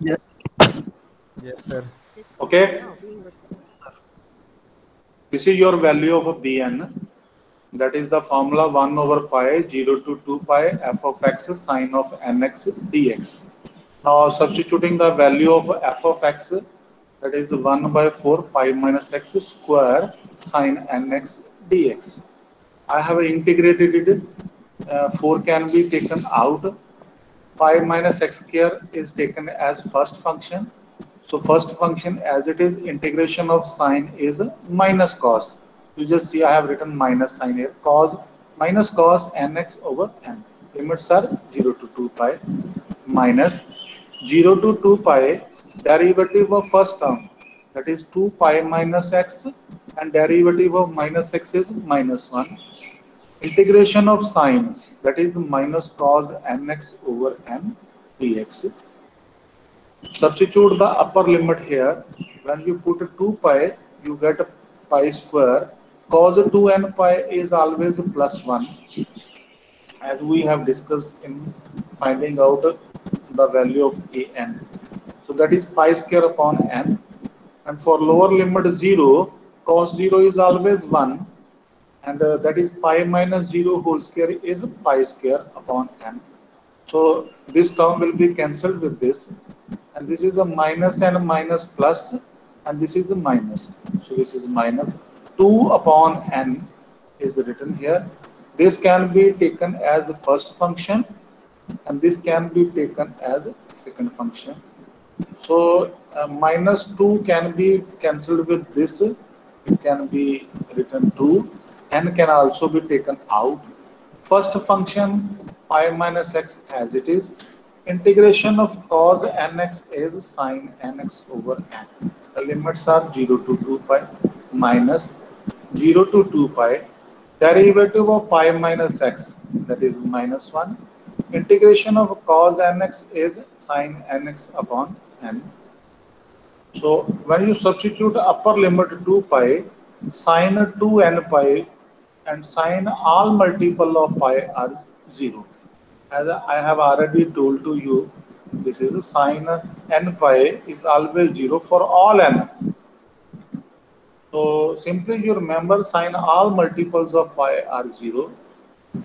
Yes. Yes, sir. Okay, this is your value of a bn. That is the formula 1 over pi 0 to 2 pi f of x sine of nx dx. Now substituting the value of f of x, that is 1 by 4 pi minus x square sine nx dx. I have integrated it. 4 can be taken out. Pi minus x square is taken as first function. So first function as it is, integration of sine is minus cos. You just see I have written minus sign here. Cos minus cos nx over n. Limits are 0 to 2 pi minus 0 to 2 pi derivative of first term, that is 2 pi minus x, and derivative of minus x is minus 1. Integration of sine, that is minus cos nx over n dx. Substitute the upper limit here. When you put 2 pi, you get pi square. Cos 2n pi is always plus 1, as we have discussed in finding out the value of an. So that is pi square upon n. And for lower limit 0, cos 0 is always 1, and that is pi minus 0 whole square is pi square upon n. So this term will be cancelled with this, and this is a minus and a minus plus, and this is a minus. So this is minus 2 upon n is written here. This can be taken as a first function, and this can be taken as a second function. So minus 2 can be cancelled with this. It can be written 2. N can also be taken out. First function pi minus x as it is. Integration of cos nx is sine nx over n. The limits are 0 to 2 pi minus 0 to 2 pi. Derivative of pi minus x, that is minus 1. Integration of cos nx is sine nx upon n. So when you substitute upper limit 2 pi, sine 2n pi and sine all multiple of pi are 0. As I have already told to you, this is sine n pi is always 0 for all n. So simply you remember sine all multiples of pi are 0.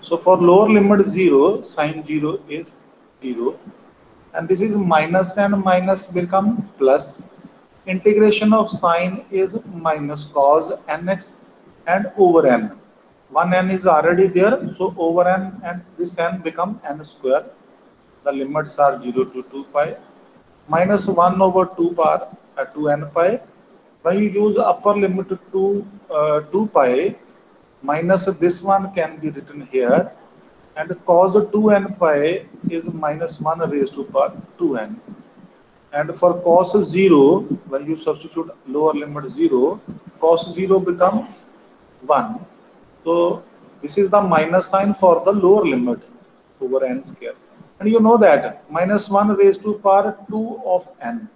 So for lower limit 0, sine 0 is 0. And this is minus and minus become plus. Integration of sine is minus cos nx and over n. One n is already there, so over n and this n become n square. The limits are 0 to 2 pi minus 1 over 2 pi 2n pi. When you use upper limit to 2 pi, minus this one can be written here, and cos 2n pi is minus 1 raised to power 2n. And for cos 0, when you substitute lower limit 0, cos 0 become 1. So this is the minus sign for the lower limit over n square. And you know that minus 1 raised to power 2 of n.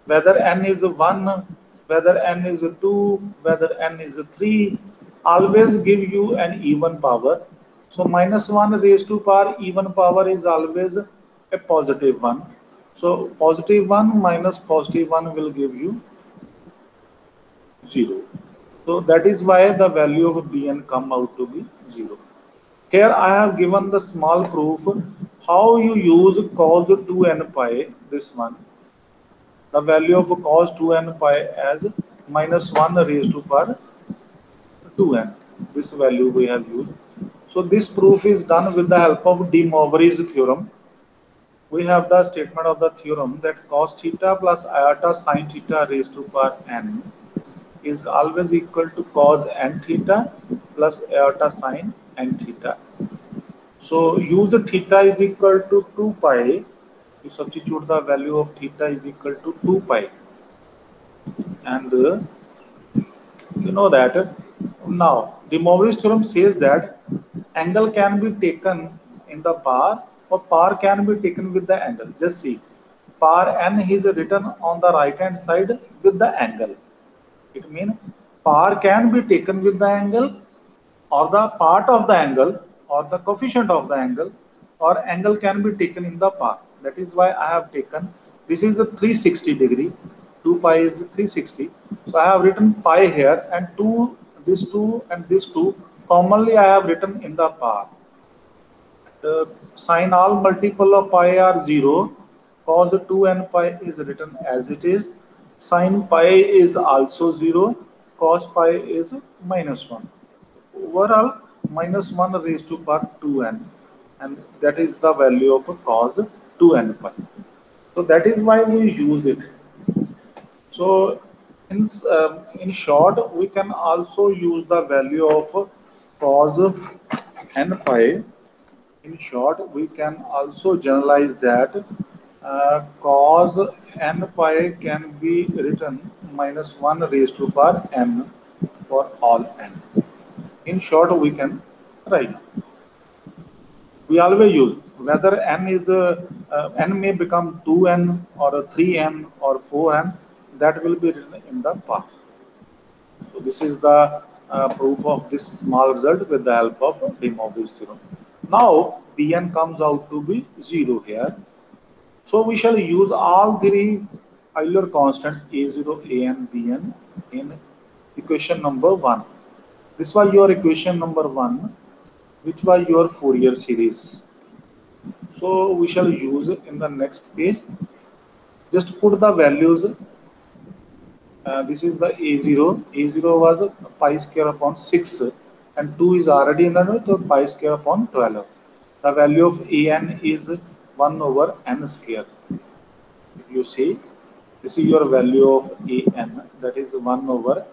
Whether n is 1, whether n is 2, whether n is 3, always give you an even power. So minus 1 raised to power even power is always a positive 1. So positive 1 minus positive 1 will give you 0. So that is why the value of bn come out to be 0. Here I have given the small proof how you use cos 2n pi, this one. The value of cos 2n pi as minus 1 raised to power 2n. This value we have used. So this proof is done with the help of De Moivre's theorem. We have the statement of the theorem that cos theta plus iota sine theta raised to power n is always equal to cos n theta plus iota sine n theta. So use theta is equal to 2 pi. You substitute the value of theta is equal to 2 pi. And you know that now De Moivre's theorem says that angle can be taken in the power, or power can be taken with the angle. Just see, power n is written on the right hand side with the angle. It means power can be taken with the angle, or the part of the angle, or the coefficient of the angle, or angle can be taken in the power. That is why I have taken This is the 360 degree. 2 pi is 360. So I have written pi here, and 2, this 2 and this 2 commonly I have written in the power. Sine all multiple of pi are 0. Cos 2n pi is written as it is. Sine pi is also 0. Cos pi is minus 1. Overall, minus 1 raised to power 2n. And that is the value of cos 2n pi. So that is why we use it. So in short, we can also use the value of cos n pi. In short, we can also generalize that cos n pi can be written minus 1 raised to power n for all n. In short, we can write. We always use whether n is n may become 2n or 3n or 4n, that will be written in the past. So this is the proof of this small result with the help of De Moivre's theorem. Now Bn comes out to be 0 here. So we shall use all three Euler constants A0, An, Bn in equation number 1. This was your equation number 1, which was your Fourier series. So we shall use it in the next page. Just put the values. This is the A0. A0 was pi square upon 6, and 2 is already in the note, so pi square upon 12. The value of An is 1 over n square. If you see, this is your value of An, that is 1 over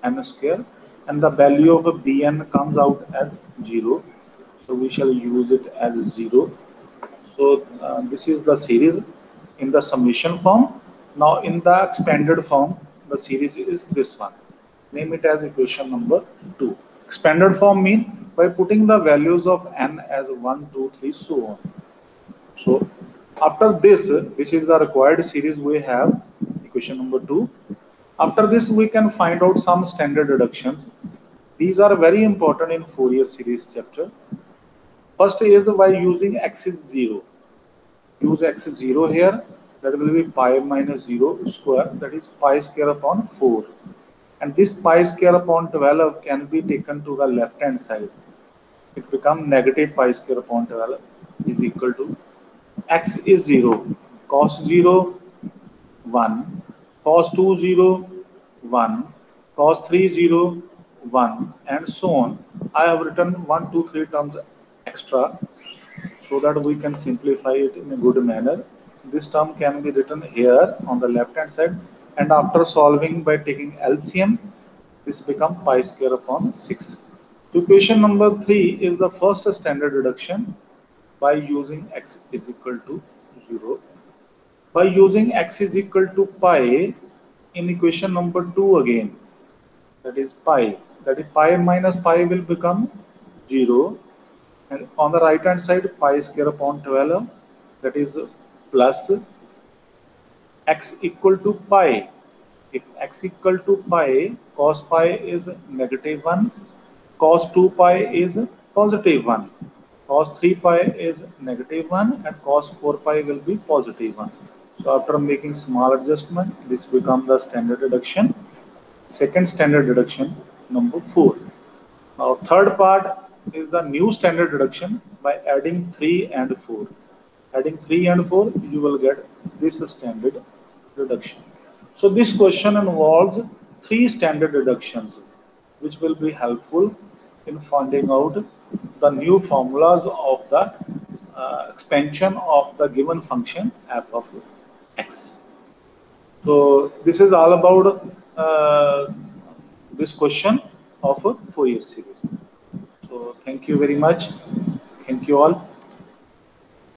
n square, and the value of Bn comes out as 0. So we shall use it as 0. So this is the series in the summation form. Now in the expanded form, the series is this one. Name it as equation number 2. Expanded form means by putting the values of n as 1, 2, 3, so on. So after this is the required series we have, equation number 2. After this, we can find out some standard deductions. These are very important in Fourier series chapter. First is by using x is 0. Use x is 0 here. That will be pi minus 0 square. That is pi square upon 4. And this pi square upon 12 can be taken to the left hand side. It becomes negative pi square upon 12 is equal to x is 0. Cos 0, 1. Cos 2, 0, 1. Cos 3, 0, 1. And so on. I have written 1, 2, 3 terms extra, so that we can simplify it in a good manner. This term can be written here on the left hand side, and after solving by taking LCM, this becomes pi square upon 6. Equation number 3 is the first standard deduction by using x is equal to 0. By using x is equal to pi in equation number 2 again, that is pi. That is pi minus pi will become 0. And on the right hand side, pi square upon 12, that is plus x equal to pi. If x equal to pi, cos pi is negative 1, cos 2 pi is positive 1, cos 3 pi is negative 1, and cos 4 pi will be positive 1. So after making small adjustment, this becomes the standard deduction. Second standard deduction, number 4. Now third part is the new standard deduction by adding 3 and 4. Adding 3 and 4, you will get this standard deduction. So this question involves 3 standard deductions, which will be helpful in finding out the new formulas of the expansion of the given function f of x. So this is all about this question of a Fourier series. So thank you very much. Thank you all.